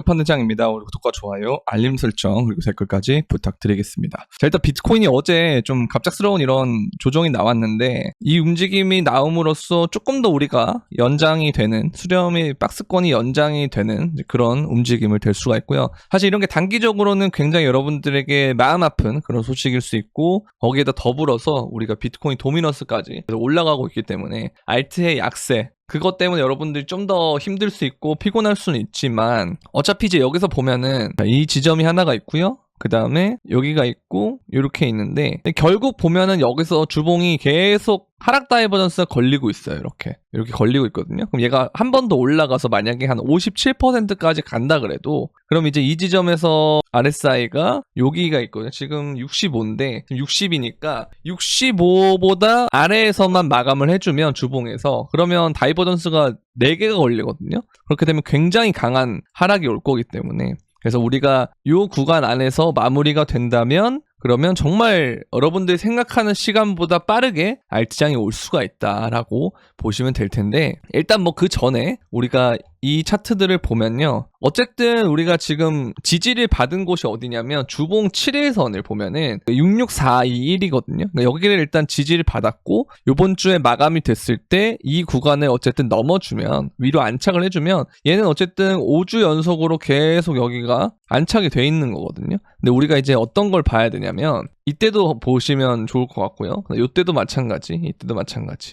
급판대장입니다. 우리 구독과 좋아요, 알림 설정 그리고 댓글까지 부탁드리겠습니다. 자, 일단 비트코인이 어제 좀 갑작스러운 이런 조정이 나왔는데 이 움직임이 나옴으로써 조금 더 우리가 연장이 되는 수렴이 박스권이 연장이 되는 그런 움직임을 될 수가 있고요. 사실 이런 게 단기적으로는 굉장히 여러분들에게 마음 아픈 그런 소식일 수 있고 거기에다 더불어서 우리가 비트코인 도미넌스까지 올라가고 있기 때문에 알트의 약세 그것 때문에 여러분들이 좀 더 힘들 수 있고 피곤할 수는 있지만 어차피 이제 여기서 보면은 이 지점이 하나가 있고요. 그 다음에 여기가 있고 이렇게 있는데 결국 보면은 여기서 주봉이 계속 하락 다이버전스가 걸리고 있어요. 이렇게 걸리고 있거든요. 그럼 얘가 한 번 더 올라가서 만약에 한 57%까지 간다 그래도 그럼 이제 이 지점에서 RSI가 여기가 있거든요. 지금 65인데 60이니까 65보다 아래에서만 마감을 해주면 주봉에서 그러면 다이버전스가 4개가 걸리거든요. 그렇게 되면 굉장히 강한 하락이 올 거기 때문에 그래서 우리가 이 구간 안에서 마무리가 된다면 그러면 정말 여러분들이 생각하는 시간보다 빠르게 알트장이 올 수가 있다라고 보시면 될 텐데 일단 뭐 그 전에 우리가 이 차트들을 보면요. 어쨌든 우리가 지금 지지를 받은 곳이 어디냐면 주봉 7일선을 보면은 66421이거든요. 그러니까 여기를 일단 지지를 받았고 요번 주에 마감이 됐을 때 이 구간을 어쨌든 넘어주면 위로 안착을 해주면 얘는 어쨌든 5주 연속으로 계속 여기가 안착이 돼 있는 거거든요. 근데 우리가 이제 어떤 걸 봐야 되냐면 이때도 보시면 좋을 것 같고요. 이때도 마찬가지.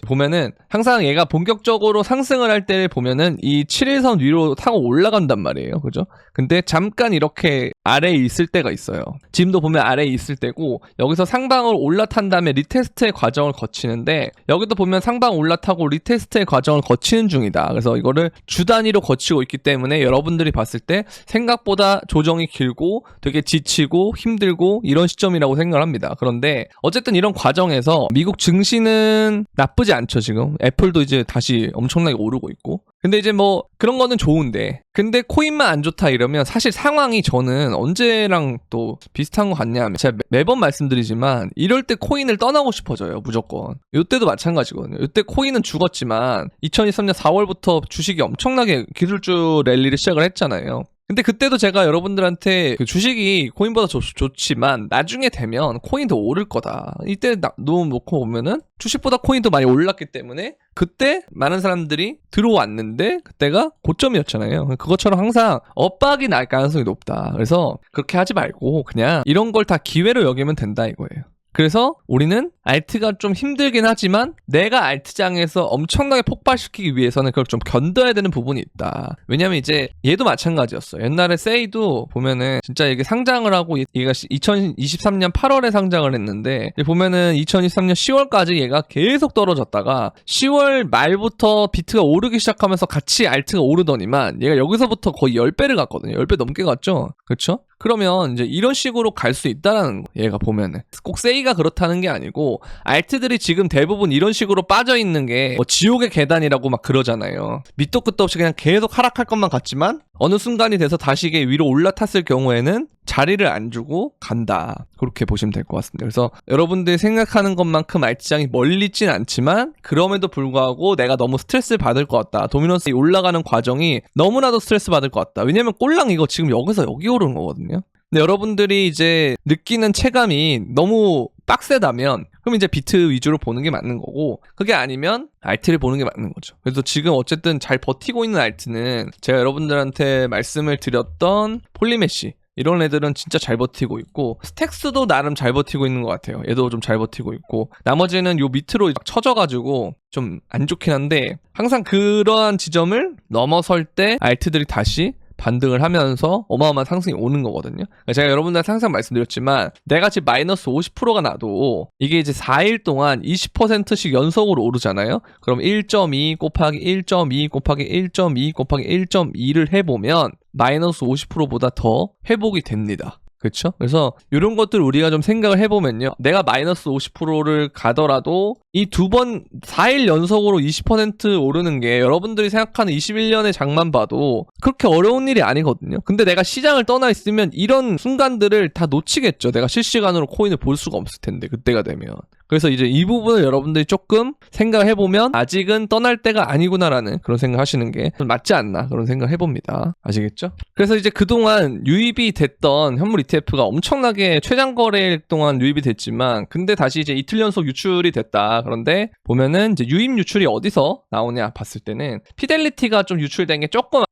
보면은 항상 얘가 본격적으로 상승을 할 때를 보면은 이 7일선 위로 타고 올라간단 말이에요. 그죠? 근데 잠깐 이렇게 아래에 있을 때가 있어요. 지금도 보면 아래에 있을 때고 여기서 상방을 올라탄 다음에 리테스트의 과정을 거치는데 여기도 보면 상방 올라타고 리테스트의 과정을 거치는 중이다. 그래서 이거를 주 단위로 거치고 있기 때문에 여러분들이 봤을 때 생각보다 조정이 길고 되게 지치고 힘들고 이런 시점이라고 생각을 합니다. 그런데 어쨌든 이런 과정에서 미국 증시는 나쁘지 않죠. 지금 애플도 이제 다시 엄청나게 오르고 있고 근데 이제 뭐 그런 거는 좋은데 근데 코인만 안 좋다 이러면 사실 상황이 저는 언제랑 또 비슷한 것 같냐 하면 제가 매번 말씀드리지만 이럴 때 코인을 떠나고 싶어져요. 무조건. 이때도 마찬가지거든요. 이때 코인은 죽었지만 2023년 4월부터 주식이 엄청나게 기술주 랠리를 시작을 했잖아요. 근데 그때도 제가 여러분들한테 그 주식이 코인보다 좋지만 나중에 되면 코인 더 오를 거다. 이때 놓고 보면은 주식보다 코인도 많이 올랐기 때문에 그때 많은 사람들이 들어왔는데 그때가 고점이었잖아요. 그것처럼 항상 엇박이 날 가능성이 높다. 그래서 그렇게 하지 말고 그냥 이런 걸 다 기회로 여기면 된다 이거예요. 그래서 우리는 알트가 좀 힘들긴 하지만 내가 알트장에서 엄청나게 폭발시키기 위해서는 그걸 좀 견뎌야 되는 부분이 있다. 왜냐면 이제 얘도 마찬가지였어. 옛날에 세이도 보면은 진짜 이게 상장을 하고 얘가 2023년 8월에 상장을 했는데 보면은 2023년 10월까지 얘가 계속 떨어졌다가 10월 말부터 비트가 오르기 시작하면서 같이 알트가 오르더니만 얘가 여기서부터 거의 10배를 갔거든요. 10배 넘게 갔죠. 그렇죠? 그러면 이제 이런 식으로 갈 수 있다라는 거. 얘가 보면은 꼭 세이가 그렇다는 게 아니고 알트들이 지금 대부분 이런 식으로 빠져 있는 게 뭐 지옥의 계단이라고 막 그러잖아요. 밑도 끝도 없이 그냥 계속 하락할 것만 같지만 어느 순간이 돼서 다시 이게 위로 올라탔을 경우에는 자리를 안 주고 간다. 그렇게 보시면 될 것 같습니다. 그래서 여러분들이 생각하는 것만큼 알트장이 멀리 있진 않지만 그럼에도 불구하고 내가 너무 스트레스를 받을 것 같다. 도미넌스 올라가는 과정이 너무나도 스트레스 받을 것 같다. 왜냐면 꼴랑 이거 지금 여기서 여기 오르는 거거든요. 근데 여러분들이 이제 느끼는 체감이 너무 빡세다면 그럼 이제 비트 위주로 보는 게 맞는 거고 그게 아니면 알트를 보는 게 맞는 거죠. 그래서 지금 어쨌든 잘 버티고 있는 알트는 제가 여러분들한테 말씀을 드렸던 폴리메시 이런 애들은 진짜 잘 버티고 있고 스택스도 나름 잘 버티고 있는 것 같아요. 얘도 좀 잘 버티고 있고 나머지는 요 밑으로 막 쳐져가지고 좀 안 좋긴 한데 항상 그러한 지점을 넘어설 때 알트들이 다시 반등을 하면서 어마어마한 상승이 오는 거거든요. 제가 여러분들한테 항상 말씀드렸지만 내가 지금 마이너스 50%가 나도 이게 이제 4일 동안 20%씩 연속으로 오르잖아요. 그럼 1.2 곱하기 1.2 곱하기 1.2 곱하기 1.2를 해보면 마이너스 50%보다 더 회복이 됩니다. 그렇죠? 그래서 이런 것들 우리가 좀 생각을 해보면요. 내가 마이너스 50%를 가더라도 이 4일 연속으로 20% 오르는 게 여러분들이 생각하는 21년의 장만 봐도 그렇게 어려운 일이 아니거든요. 근데 내가 시장을 떠나 있으면 이런 순간들을 다 놓치겠죠. 내가 실시간으로 코인을 볼 수가 없을 텐데 그때가 되면. 그래서 이제 이 부분을 여러분들이 조금 생각을 해보면 아직은 떠날 때가 아니구나라는 그런 생각 하시는 게 맞지 않나 그런 생각을 해봅니다. 아시겠죠? 그래서 이제 그동안 유입이 됐던 현물 ETF가 엄청나게 최장 거래일 동안 유입이 됐지만 근데 다시 이제 이틀 연속 유출이 됐다. 그런데 보면은 이제 유입 유출이 어디서 나오냐 봤을 때는 피델리티가 좀 유출된 게 조금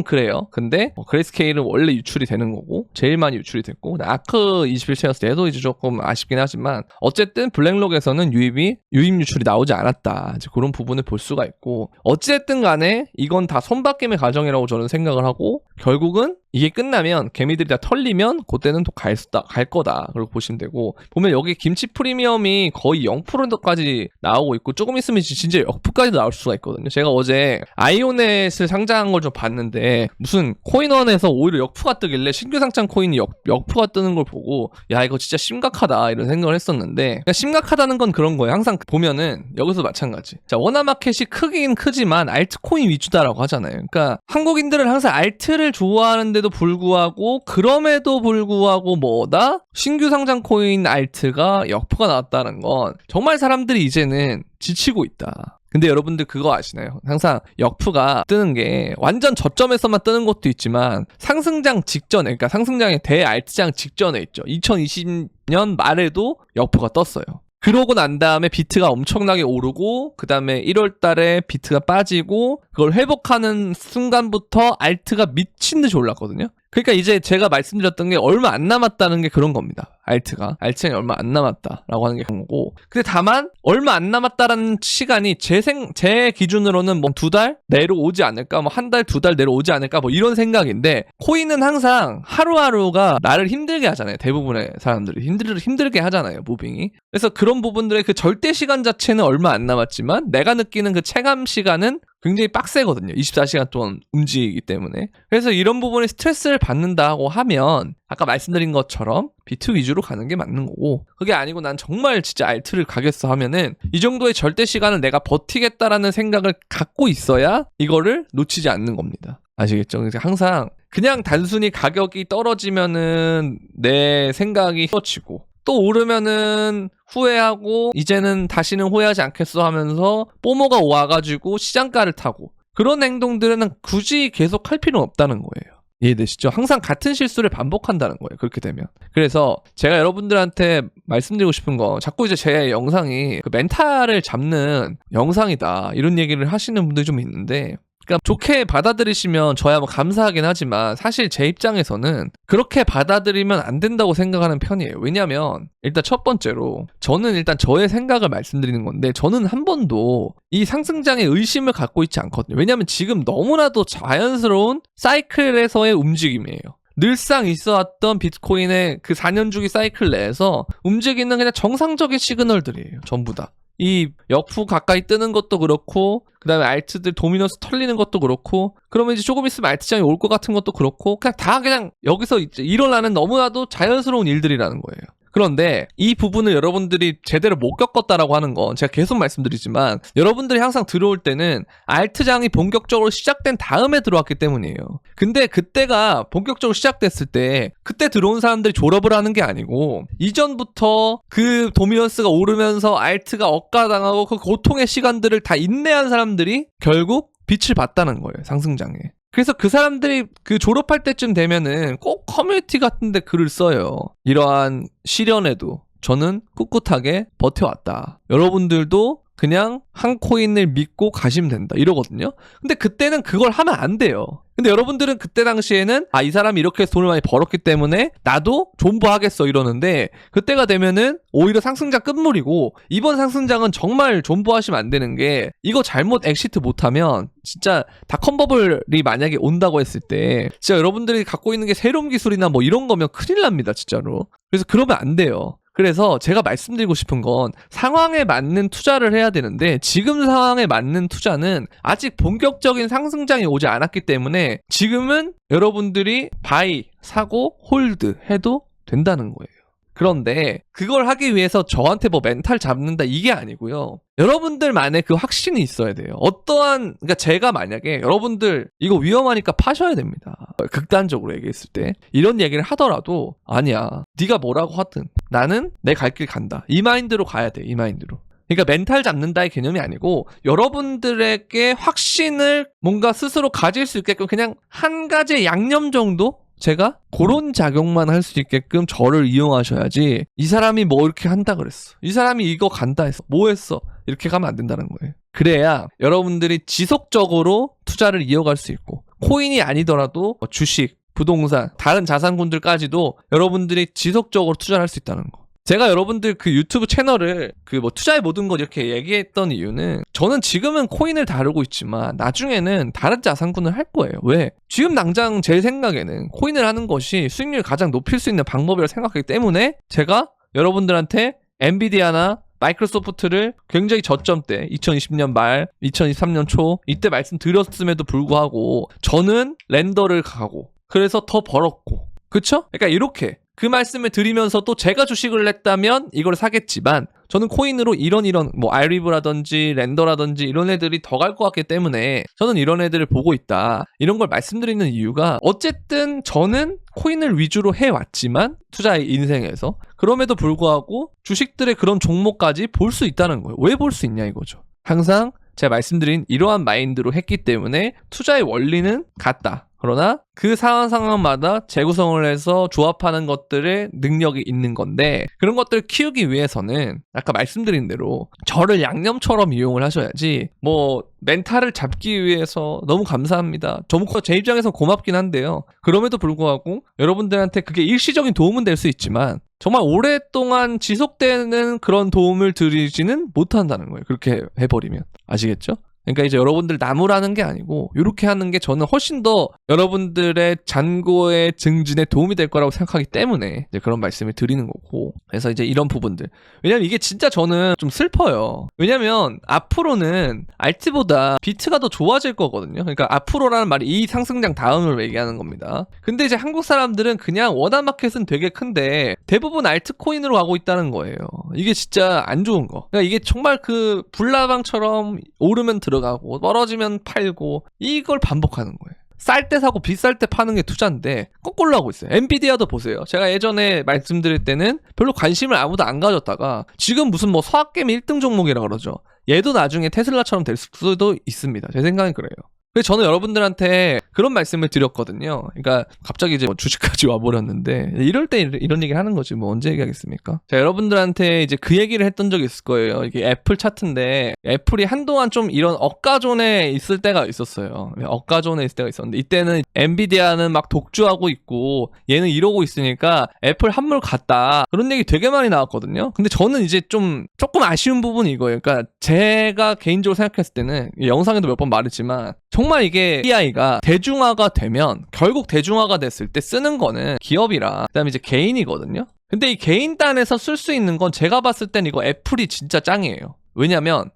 그래요. 근데 그레이스케일은 원래 유출이 되는 거고 제일 많이 유출이 됐고 아크 21세였을 때도 이제 조금 아쉽긴 하지만 어쨌든 블랙록에서는 유입 유출이 나오지 않았다. 이제 그런 부분을 볼 수가 있고 어찌됐든 간에 이건 다 손바뀜의 과정이라고 저는 생각을 하고 결국은 이게 끝나면 개미들이 다 털리면 그때는 또 갈 거다. 그렇게 보시면 되고 보면 여기 김치 프리미엄이 거의 0%까지 나오고 있고 조금 있으면 진짜 역프까지 나올 수가 있거든요. 제가 어제 아이오넷을 상장한 걸 좀 봤는데 무슨 코인원에서 오히려 역프가 뜨길래 신규 상장 코인이 역프가 뜨는 걸 보고 야 이거 진짜 심각하다 이런 생각을 했었는데 심각하다는 건 그런 거예요. 항상 보면은 여기서 마찬가지. 자 원화마켓이 크긴 크지만 알트코인 위주다라고 하잖아요. 그러니까 한국인들은 항상 알트를 좋아하는데도 불구하고 그럼에도 불구하고 뭐다? 신규 상장 코인 알트가 역프가 나왔다는 건 정말 사람들이 이제는 지치고 있다. 근데 여러분들 그거 아시나요? 항상 역프가 뜨는 게 완전 저점에서만 뜨는 것도 있지만 상승장 직전에 그러니까 상승장의 대알트장 직전에 있죠. 2020년 말에도 역프가 떴어요. 그러고 난 다음에 비트가 엄청나게 오르고 그 다음에 1월 달에 비트가 빠지고 그걸 회복하는 순간부터 알트가 미친 듯이 올랐거든요. 그러니까 이제 제가 말씀드렸던 게 얼마 안 남았다는 게 그런 겁니다. 알트장이 얼마 안 남았다라고 하는 게 그런 거고. 근데 다만 얼마 안 남았다라는 시간이 제 기준으로는 뭐 2달 내로 오지 않을까, 뭐 한 달, 2달 내로 오지 않을까, 뭐 이런 생각인데 코인은 항상 하루하루가 나를 힘들게 하잖아요. 대부분의 사람들이 힘들게 하잖아요. 무빙이. 그래서 그런 부분들의 그 절대 시간 자체는 얼마 안 남았지만 내가 느끼는 그 체감 시간은 굉장히 빡세거든요. 24시간 동안 움직이기 때문에. 그래서 이런 부분에 스트레스를 받는다고 하면 아까 말씀드린 것처럼 비트 위주로 가는 게 맞는 거고 그게 아니고 난 정말 진짜 알트를 가겠어 하면은 이 정도의 절대 시간을 내가 버티겠다라는 생각을 갖고 있어야 이거를 놓치지 않는 겁니다. 아시겠죠? 그래서 항상 그냥 단순히 가격이 떨어지면은 내 생각이 휘어지고 또 오르면은 후회하고 이제는 다시는 후회하지 않겠어 하면서 뽀모가 와가지고 시장가를 타고 그런 행동들은 굳이 계속 할 필요는 없다는 거예요. 이해되시죠? 항상 같은 실수를 반복한다는 거예요. 그렇게 되면. 그래서 제가 여러분들한테 말씀드리고 싶은 거 자꾸 이제 제 영상이 그 멘탈을 잡는 영상이다 이런 얘기를 하시는 분들이 좀 있는데 그러니까 좋게 받아들이시면 저야 뭐 감사하긴 하지만 사실 제 입장에서는 그렇게 받아들이면 안 된다고 생각하는 편이에요. 왜냐면 일단 첫 번째로 저는 일단 저의 생각을 말씀드리는 건데 저는 한 번도 이 상승장에 의심을 갖고 있지 않거든요. 왜냐면 지금 너무나도 자연스러운 사이클에서의 움직임이에요. 늘상 있어왔던 비트코인의 그 4년 주기 사이클 내에서 움직이는 그냥 정상적인 시그널들이에요. 전부 다. 이 역fu 가까이 뜨는 것도 그렇고 그 다음에 알트들 도미너스 털리는 것도 그렇고 그러면 이제 조금 있으면 알트장이 올 것 같은 것도 그렇고 그냥 여기서 이제 일어나는 너무나도 자연스러운 일들이라는 거예요. 그런데 이 부분을 여러분들이 제대로 못 겪었다라고 하는 건 제가 계속 말씀드리지만 여러분들이 항상 들어올 때는 알트장이 본격적으로 시작된 다음에 들어왔기 때문이에요. 근데 그때가 본격적으로 시작됐을 때 그때 들어온 사람들이 졸업을 하는 게 아니고 이전부터 그 도미넌스가 오르면서 알트가 억가당하고 그 고통의 시간들을 다 인내한 사람들이 결국 빛을 봤다는 거예요. 상승장에. 그래서 그 사람들이 그 졸업할 때쯤 되면은 꼭 커뮤니티 같은 데 글을 써요. 이러한 시련에도 저는 꿋꿋하게 버텨왔다. 여러분들도 그냥 한 코인을 믿고 가시면 된다. 이러거든요. 근데 그때는 그걸 하면 안 돼요. 근데 여러분들은 그때 당시에는 이 사람이 이렇게 해서 돈을 많이 벌었기 때문에 나도 존버하겠어 이러는데 그때가 되면은 오히려 상승장 끝물이고 이번 상승장은 정말 존버하시면 안 되는 게 이거 잘못 엑시트 못하면 진짜 다 컨버블이 만약에 온다고 했을 때 진짜 여러분들이 갖고 있는 게 새로운 기술이나 뭐 이런 거면 큰일 납니다 진짜로. 그래서 그러면 안 돼요. 그래서 제가 말씀드리고 싶은 건 상황에 맞는 투자를 해야 되는데 지금 상황에 맞는 투자는 아직 본격적인 상승장이 오지 않았기 때문에 지금은 여러분들이 바이, 사고, 홀드 해도 된다는 거예요. 그런데 그걸 하기 위해서 저한테 뭐 멘탈 잡는다 이게 아니고요. 여러분들만의 그 확신이 있어야 돼요. 그러니까 제가 만약에 여러분들 이거 위험하니까 파셔야 됩니다. 극단적으로 얘기했을 때 이런 얘기를 하더라도 아니야. 네가 뭐라고 하든 나는 내 갈 길 간다. 이 마인드로 가야 돼. 이 마인드로. 그러니까 멘탈 잡는다의 개념이 아니고 여러분들에게 확신을 뭔가 스스로 가질 수 있게끔 그냥 한 가지 양념 정도? 제가 그런 작용만 할 수 있게끔 저를 이용하셔야지 이 사람이 뭐 이렇게 한다 그랬어. 이 사람이 이거 간다 했어. 뭐 했어. 이렇게 가면 안 된다는 거예요. 그래야 여러분들이 지속적으로 투자를 이어갈 수 있고 코인이 아니더라도 주식, 부동산, 다른 자산군들까지도 여러분들이 지속적으로 투자를 할 수 있다는 거. 제가 여러분들 그 유튜브 채널을 그 뭐 투자의 모든 것 이렇게 얘기했던 이유는 저는 지금은 코인을 다루고 있지만 나중에는 다른 자산군을 할 거예요. 왜? 지금 당장 제 생각에는 코인을 하는 것이 수익률을 가장 높일 수 있는 방법이라고 생각하기 때문에 제가 여러분들한테 엔비디아나 마이크로소프트를 굉장히 저점 때 2020년 말 2023년 초 이때 말씀드렸음에도 불구하고 저는 렌더를 가고 그래서 더 벌었고 그쵸? 그러니까 이렇게 그 말씀을 드리면서도 제가 주식을 냈다면 이걸 사겠지만 저는 코인으로 이런 뭐 아이리브라든지 렌더라든지 이런 애들이 더 갈 것 같기 때문에 저는 이런 애들을 보고 있다. 이런 걸 말씀드리는 이유가 어쨌든 저는 코인을 위주로 해왔지만 투자의 인생에서 그럼에도 불구하고 주식들의 그런 종목까지 볼 수 있다는 거예요. 왜 볼 수 있냐 이거죠. 항상 제가 말씀드린 이러한 마인드로 했기 때문에 투자의 원리는 같다. 그러나 그 상황마다 재구성을 해서 조합하는 것들의 능력이 있는 건데 그런 것들을 키우기 위해서는 아까 말씀드린 대로 저를 양념처럼 이용을 하셔야지 뭐 멘탈을 잡기 위해서 너무 감사합니다. 제 입장에서 고맙긴 한데요. 그럼에도 불구하고 여러분들한테 그게 일시적인 도움은 될 수 있지만 정말 오랫동안 지속되는 그런 도움을 드리지는 못한다는 거예요. 그렇게 해버리면. 아시겠죠? 그러니까 이제 여러분들 나무라는 게 아니고 이렇게 하는 게 저는 훨씬 더 여러분들의 잔고의 증진에 도움이 될 거라고 생각하기 때문에 이제 그런 말씀을 드리는 거고 그래서 이제 이런 부분들 왜냐면 이게 진짜 저는 좀 슬퍼요. 왜냐면 앞으로는 알트보다 비트가 더 좋아질 거거든요. 그러니까 앞으로라는 말이 이 상승장 다음을 얘기하는 겁니다. 근데 이제 한국 사람들은 그냥 워낙마켓은 되게 큰데 대부분 알트코인으로 가고 있다는 거예요. 이게 진짜 안 좋은 거. 그러니까 이게 정말 그 불나방처럼 오르면 들어가고 떨어지면 팔고 이걸 반복하는 거예요. 쌀 때 사고 비쌀 때 파는 게 투자인데 거꾸로 하고 있어요. 엔비디아도 보세요. 제가 예전에 말씀드릴 때는 별로 관심을 아무도 안 가졌다가 지금 무슨 뭐 서학개미 1등 종목이라 그러죠. 얘도 나중에 테슬라처럼 될 수도 있습니다. 제 생각은 그래요. 그래서 저는 여러분들한테 그런 말씀을 드렸거든요. 그러니까 갑자기 이제 뭐 주식까지 와버렸는데 이럴 때 이런 얘기를 하는 거지 뭐 언제 얘기하겠습니까? 자, 여러분들한테 이제 그 얘기를 했던 적이 있을 거예요. 이게 애플 차트인데 애플이 한동안 좀 이런 억가존에 있을 때가 있었어요. 억가존에 있을 때가 있었는데 이때는 엔비디아는 막 독주하고 있고 얘는 이러고 있으니까 애플 한물 갔다 그런 얘기 되게 많이 나왔거든요. 근데 저는 이제 좀 조금 아쉬운 부분이 이거예요. 그러니까 제가 개인적으로 생각했을 때는 영상에도 몇 번 말했지만 정말 이게 AI가 대중화가 되면 결국 대중화가 됐을 때 쓰는 거는 기업이랑 그다음에 이제 개인이거든요. 근데 이 개인 단에서 쓸 수 있는 건 제가 봤을 땐 이거 애플이 진짜 짱이에요. 왜냐면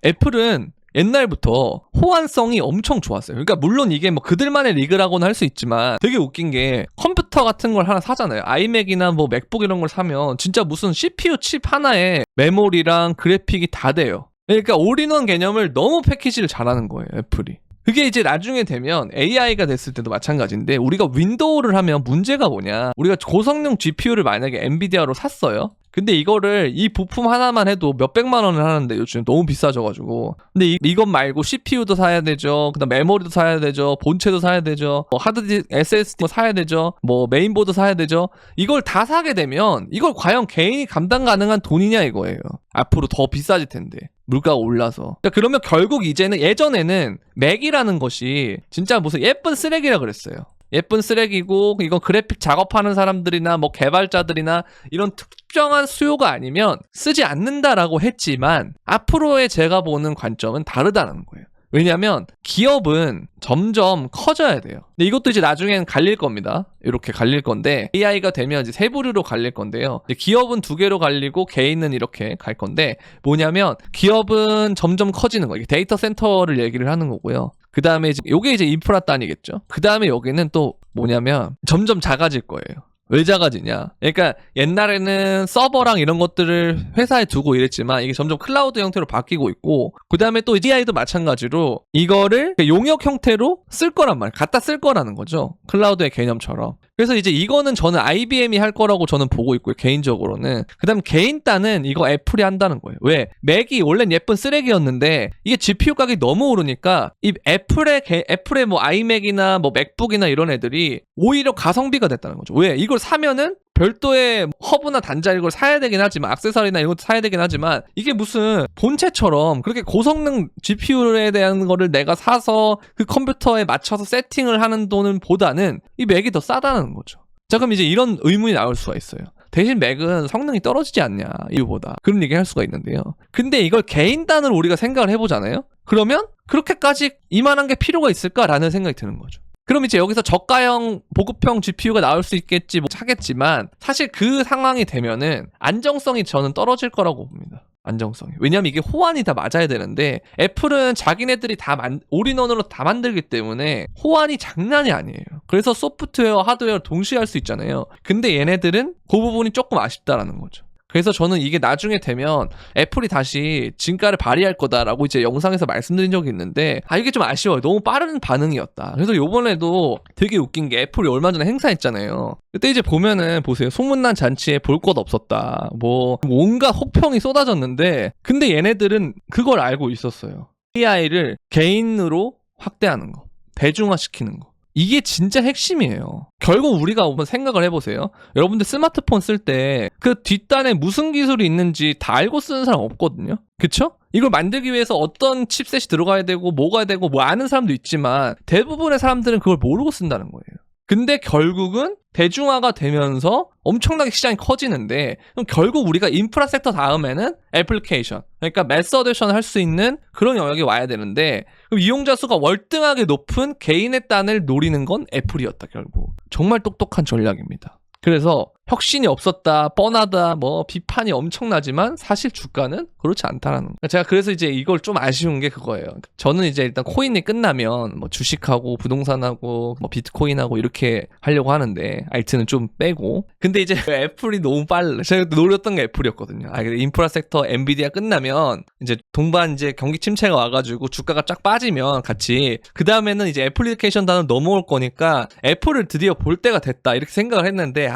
애플은 옛날부터 호환성이 엄청 좋았어요. 그러니까 물론 이게 뭐 그들만의 리그라고는 할 수 있지만 되게 웃긴 게 컴퓨터 같은 걸 하나 사잖아요. 아이맥이나 뭐 맥북 이런 걸 사면 진짜 무슨 CPU 칩 하나에 메모리랑 그래픽이 다 돼요. 그러니까 올인원 개념을 너무 패키지를 잘하는 거예요, 애플이. 그게 이제 나중에 되면 AI가 됐을 때도 마찬가지인데 우리가 윈도우를 하면 문제가 뭐냐. 우리가 고성능 GPU를 만약에 엔비디아로 샀어요. 근데 이거를 이 부품 하나만 해도 몇백만 원을 하는데 요즘 너무 비싸져가지고 근데 이것 말고 CPU도 사야 되죠. 그다음 메모리도 사야 되죠. 본체도 사야 되죠. 뭐 하드디스크 SSD 사야 되죠. 뭐 메인보드 사야 되죠. 이걸 다 사게 되면 이걸 과연 개인이 감당 가능한 돈이냐 이거예요. 앞으로 더 비싸질 텐데 물가가 올라서. 그러면 결국 이제는 예전에는 맥이라는 것이 진짜 무슨 예쁜 쓰레기라 그랬어요. 예쁜 쓰레기고 이건 그래픽 작업하는 사람들이나 뭐 개발자들이나 이런 특정한 수요가 아니면 쓰지 않는다라고 했지만 앞으로의 제가 보는 관점은 다르다는 거예요. 왜냐면 기업은 점점 커져야 돼요. 근데 이것도 이제 나중에는 갈릴 겁니다. 이렇게 갈릴 건데 AI가 되면 이제 세 부류로 갈릴 건데요. 기업은 두 개로 갈리고 개인은 이렇게 갈 건데 뭐냐면 기업은 점점 커지는 거예요. 데이터 센터를 얘기를 하는 거고요. 그 다음에 요게 이제 인프라 단이겠죠. 그 다음에 여기는 또 뭐냐면 점점 작아질 거예요. 왜 작아지냐? 그러니까 옛날에는 서버랑 이런 것들을 회사에 두고 이랬지만 이게 점점 클라우드 형태로 바뀌고 있고, 그 다음에 또 DI도 마찬가지로 이거를 용역 형태로 쓸 거란 말이에요. 갖다 쓸 거라는 거죠. 클라우드의 개념처럼. 그래서 이제 이거는 저는 IBM이 할 거라고 저는 보고 있고요, 개인적으로는. 그 다음 개인 딴은 이거 애플이 한다는 거예요. 왜? 맥이 원래는 예쁜 쓰레기였는데 이게 GPU 가격이 너무 오르니까 이 애플의 뭐 아이맥이나 뭐 맥북이나 이런 애들이 오히려 가성비가 됐다는 거죠. 왜? 이걸 사면은 별도의 허브나 단자 이걸 사야 되긴 하지만, 액세서리나 이런 것도 사야 되긴 하지만, 이게 무슨 본체처럼 그렇게 고성능 GPU에 대한 거를 내가 사서 그 컴퓨터에 맞춰서 세팅을 하는 돈은 보다는 이 맥이 더 싸다는 거죠. 자, 그럼 이제 이런 의문이 나올 수가 있어요. 대신 맥은 성능이 떨어지지 않냐, 이유보다. 그런 얘기 할 수가 있는데요. 근데 이걸 개인 단으로 우리가 생각을 해보잖아요? 그러면 그렇게까지 이만한 게 필요가 있을까라는 생각이 드는 거죠. 그럼 이제 여기서 저가형 보급형 GPU가 나올 수 있겠지, 뭐 하겠지만, 사실 그 상황이 되면은 안정성이 저는 떨어질 거라고 봅니다. 안정성이. 왜냐면 이게 호환이 다 맞아야 되는데, 애플은 자기네들이 다 올인원으로 다 만들기 때문에 호환이 장난이 아니에요. 그래서 소프트웨어, 하드웨어 동시에 할 수 있잖아요. 근데 얘네들은 그 부분이 조금 아쉽다라는 거죠. 그래서 저는 이게 나중에 되면 애플이 다시 진가를 발휘할 거다라고 이제 영상에서 말씀드린 적이 있는데, 이게 좀 아쉬워요. 너무 빠른 반응이었다. 그래서 요번에도 되게 웃긴 게 애플이 얼마 전에 행사했잖아요. 그때 이제 보면은 보세요. 소문난 잔치에 볼 것 없었다. 뭐 온갖 혹평이 쏟아졌는데, 근데 얘네들은 그걸 알고 있었어요. AI를 개인으로 확대하는 거, 대중화시키는 거. 이게 진짜 핵심이에요. 결국 우리가 한번 생각을 해보세요. 여러분들 스마트폰 쓸 때 그 뒷단에 무슨 기술이 있는지 다 알고 쓰는 사람 없거든요. 그쵸? 이걸 만들기 위해서 어떤 칩셋이 들어가야 되고 뭐가 되고 뭐 아는 사람도 있지만 대부분의 사람들은 그걸 모르고 쓴다는 거예요. 근데 결국은 대중화가 되면서 엄청나게 시장이 커지는데, 그럼 결국 우리가 인프라 섹터 다음에는 애플리케이션, 그러니까 매스 어댑션을 할 수 있는 그런 영역이 와야 되는데, 그럼 이용자 수가 월등하게 높은 개인의 딴을 노리는 건 애플이었다. 결국 정말 똑똑한 전략입니다. 그래서 혁신이 없었다, 뻔하다, 뭐 비판이 엄청나지만 사실 주가는 그렇지 않다라는 거예요. 제가 그래서 이제 이걸 좀 아쉬운 게 그거예요. 저는 이제 일단 코인이 끝나면 뭐 주식하고 부동산하고 뭐 비트코인하고 이렇게 하려고 하는데, 알트는 좀 빼고. 근데 이제 애플이 너무 빨라. 제가 노렸던 게 애플이었거든요. 인프라 섹터 엔비디아 끝나면 이제 동반 이제 경기 침체가 와가지고 주가가 쫙 빠지면 같이, 그 다음에는 이제 애플리케이션 단으로 넘어올 거니까 애플을 드디어 볼 때가 됐다 이렇게 생각을 했는데,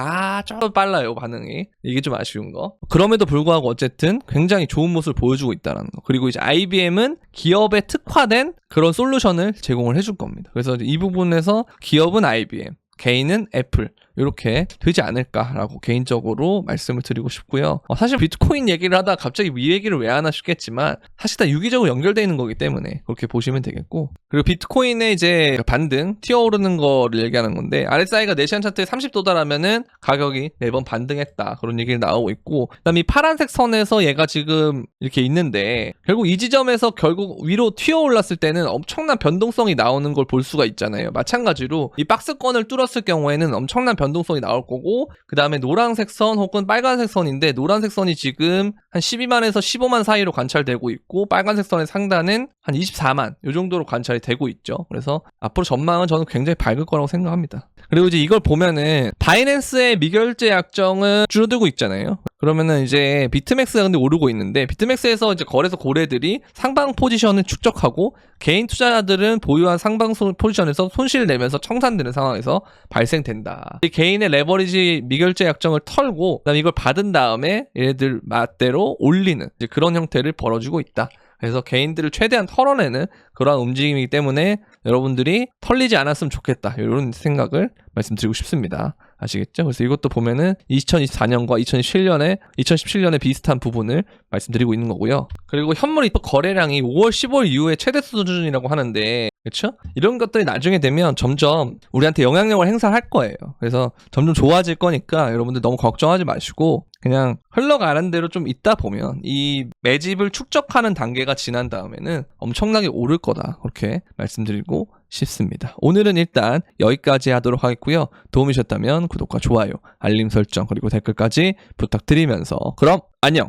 좀 빨라요, 반응이. 이게 좀 아쉬운 거. 그럼에도 불구하고 어쨌든 굉장히 좋은 모습을 보여주고 있다는 거. 그리고 이제 IBM은 기업에 특화된 그런 솔루션을 제공을 해줄 겁니다. 그래서 이 부분에서 기업은 IBM, 개인은 애플, 이렇게 되지 않을까라고 개인적으로 말씀을 드리고 싶고요. 사실 비트코인 얘기를 하다가 갑자기 이 얘기를 왜 하나 싶겠지만, 사실 다 유기적으로 연결되어 있는 거기 때문에 그렇게 보시면 되겠고, 그리고 비트코인의 이제 반등, 튀어오르는 거를 얘기하는 건데, RSI가 4시간 차트에 30 도달하면은 가격이 매번 반등했다, 그런 얘기를 나오고 있고, 그다음에 이 파란색 선에서 얘가 지금 이렇게 있는데, 결국 이 지점에서 결국 위로 튀어올랐을 때는 엄청난 변동성이 나오는 걸 볼 수가 있잖아요. 마찬가지로 이 박스권을 뚫었을 경우에는 엄청난 변동성이 나올 거고, 그 다음에 노란색 선 혹은 빨간색 선인데, 노란색 선이 지금 한 12만에서 15만 사이로 관찰되고 있고, 빨간색 선의 상단은 한 24만 이 정도로 관찰이 되고 있죠. 그래서 앞으로 전망은 저는 굉장히 밝을 거라고 생각합니다. 그리고 이제 이걸 보면은 바이낸스의 미결제 약정은 줄어들고 있잖아요. 그러면은 이제 비트맥스가 근데 오르고 있는데, 비트맥스에서 이제 거래소 고래들이 상방 포지션을 축적하고 개인 투자자들은 보유한 상방 포지션에서 손실을 내면서 청산되는 상황에서 발생된다. 개인의 레버리지 미결제 약정을 털고 그다음에 이걸 받은 다음에 얘네들 맛대로 올리는 이제 그런 형태를 벌어주고 있다. 그래서 개인들을 최대한 털어내는 그러한 움직임이기 때문에 여러분들이 털리지 않았으면 좋겠다, 이런 생각을 말씀드리고 싶습니다. 아시겠죠? 그래서 이것도 보면은 2024년과 2017년에 비슷한 부분을 말씀드리고 있는 거고요. 그리고 현물 입법 거래량이 5월 15일 이후에 최대 수준이라고 하는데, 그렇죠? 이런 것들이 나중에 되면 점점 우리한테 영향력을 행사할 거예요. 그래서 점점 좋아질 거니까 여러분들 너무 걱정하지 마시고 그냥 흘러가는 대로 좀 있다 보면 이 매집을 축적하는 단계가 지난 다음에는 엄청나게 오를 거다, 그렇게 말씀드리고 싶습니다. 오늘은 일단 여기까지 하도록 하겠고요. 도움이 되셨다면 구독과 좋아요, 알림 설정, 그리고 댓글까지 부탁드리면서 그럼 안녕!